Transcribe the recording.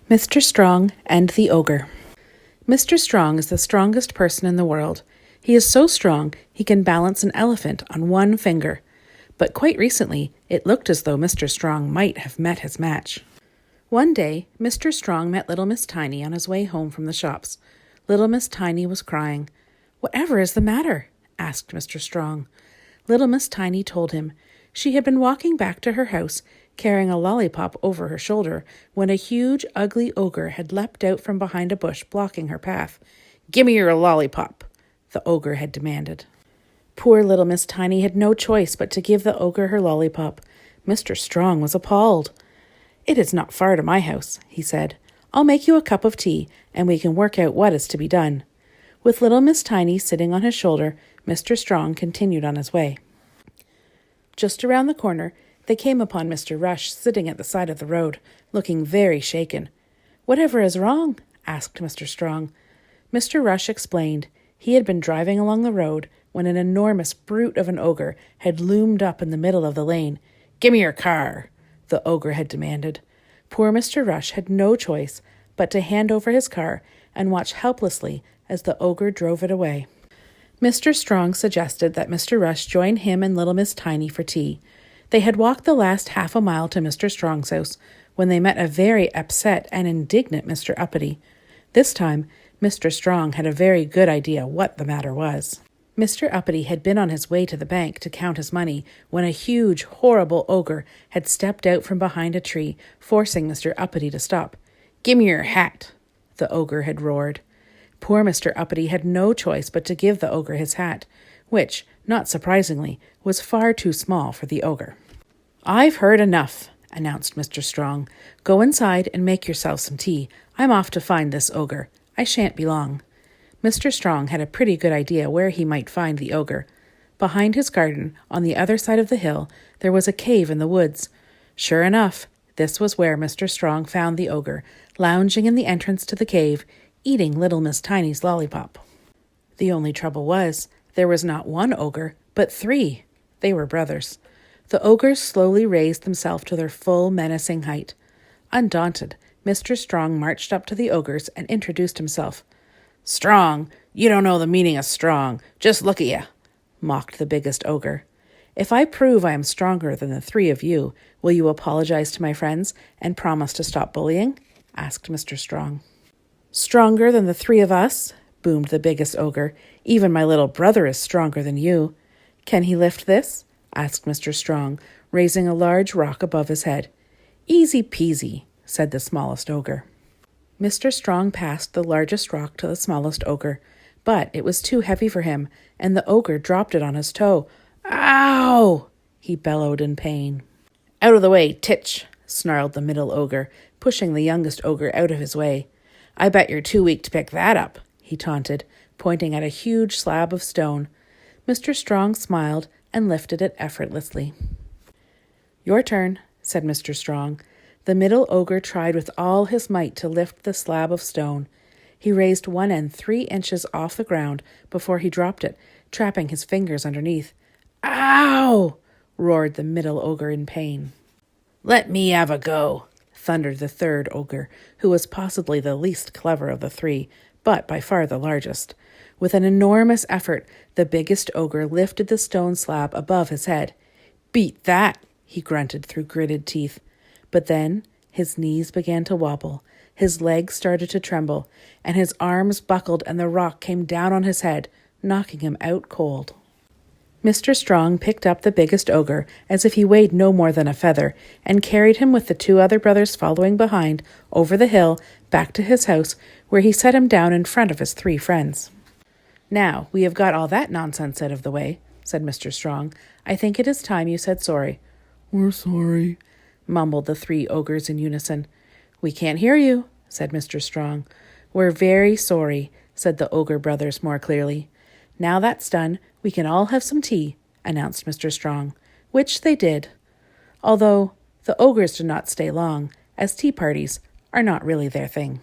Mr. Strong and the Ogre. Mr. Strong is the strongest person in the world. He is so strong he can balance an elephant on one finger. But quite recently, it looked as though Mr. Strong might have met his match. One day, Mr. Strong met little Miss Tiny on his way home from the shops. Little Miss Tiny was crying. "Whatever is the matter?" asked Mr. Strong. Little Miss Tiny told him. She had been walking back to her house, carrying a lollipop over her shoulder, when a huge, ugly ogre had leapt out from behind a bush, blocking her path. "Gimme your lollipop," the ogre had demanded. Poor little Miss Tiny had no choice but to give the ogre her lollipop. Mr. Strong was appalled. "It is not far to my house," he said. "I'll make you a cup of tea, and we can work out what is to be done." With little Miss Tiny sitting on his shoulder, Mr. Strong continued on his way. Just around the corner, they came upon Mr. Rush sitting at the side of the road, looking very shaken. "Whatever is wrong?" asked Mr. Strong. Mr. Rush explained. He had been driving along the road when an enormous brute of an ogre had loomed up in the middle of the lane. "Gimme your car," the ogre had demanded. Poor Mr. Rush had no choice but to hand over his car and watch helplessly as the ogre drove it away. Mr. Strong suggested that Mr. Rush join him and little Miss Tiny for tea. They had walked the last half a mile to Mr. Strong's house when they met a very upset and indignant Mr. Uppity. This time, Mr. Strong had a very good idea what the matter was. Mr. Uppity had been on his way to the bank to count his money when a huge, horrible ogre had stepped out from behind a tree, forcing Mr. Uppity to stop. "Gimme your hat," the ogre had roared. Poor Mr. Uppity had no choice but to give the ogre his hat, which, not surprisingly, was far too small for the ogre. "I've heard enough," announced Mr. Strong. "Go inside and make yourself some tea. I'm off to find this ogre. I shan't be long." Mr. Strong had a pretty good idea where he might find the ogre. Behind his garden, on the other side of the hill, there was a cave in the woods. Sure enough, this was where Mr. Strong found the ogre, lounging in the entrance to the cave, eating little Miss Tiny's lollipop. The only trouble was, there was not one ogre, but 3. They were brothers. The ogres slowly raised themselves to their full menacing height. Undaunted, Mr. Strong marched up to the ogres and introduced himself. "Strong? You don't know the meaning of strong. Just look at you," mocked the biggest ogre. "If I prove I am stronger than the 3 of you, will you apologize to my friends and promise to stop bullying?" asked Mr. Strong. "Stronger than the 3 of us?" boomed the biggest ogre. "Even my little brother is stronger than you." "Can he lift this?" asked Mr. Strong, raising a large rock above his head. "Easy peasy," said the smallest ogre. Mr. Strong passed the largest rock to the smallest ogre, but it was too heavy for him, and the ogre dropped it on his toe. "Ow!" he bellowed in pain. "Out of the way, titch!" snarled the middle ogre, pushing the youngest ogre out of his way. "I bet you're too weak to pick that up," he taunted, pointing at a huge slab of stone. Mr. Strong smiled and lifted it effortlessly. "Your turn," said Mr. Strong. The middle ogre tried with all his might to lift the slab of stone. He raised one end 3 inches off the ground before he dropped it, trapping his fingers underneath. "Ow!" roared the middle ogre in pain. "Let me have a go," thundered the third ogre, who was possibly the least clever of the 3, but by far the largest. With an enormous effort, the biggest ogre lifted the stone slab above his head. "Beat that," he grunted through gritted teeth. But then his knees began to wobble, his legs started to tremble, and his arms buckled and the rock came down on his head, knocking him out cold. Mr. Strong picked up the biggest ogre as if he weighed no more than a feather, and carried him with the 2 other brothers following behind, over the hill, back to his house, where he set him down in front of his 3 friends. "Now we have got all that nonsense out of the way," said Mr. Strong. "I think it is time you said sorry." "We're sorry," mumbled the 3 ogres in unison. "We can't hear you," said Mr. Strong. "We're very sorry," said the ogre brothers more clearly. "Now that's done, we can all have some tea," announced Mr. Strong, which they did. Although the ogres did not stay long, as tea parties are not really their thing.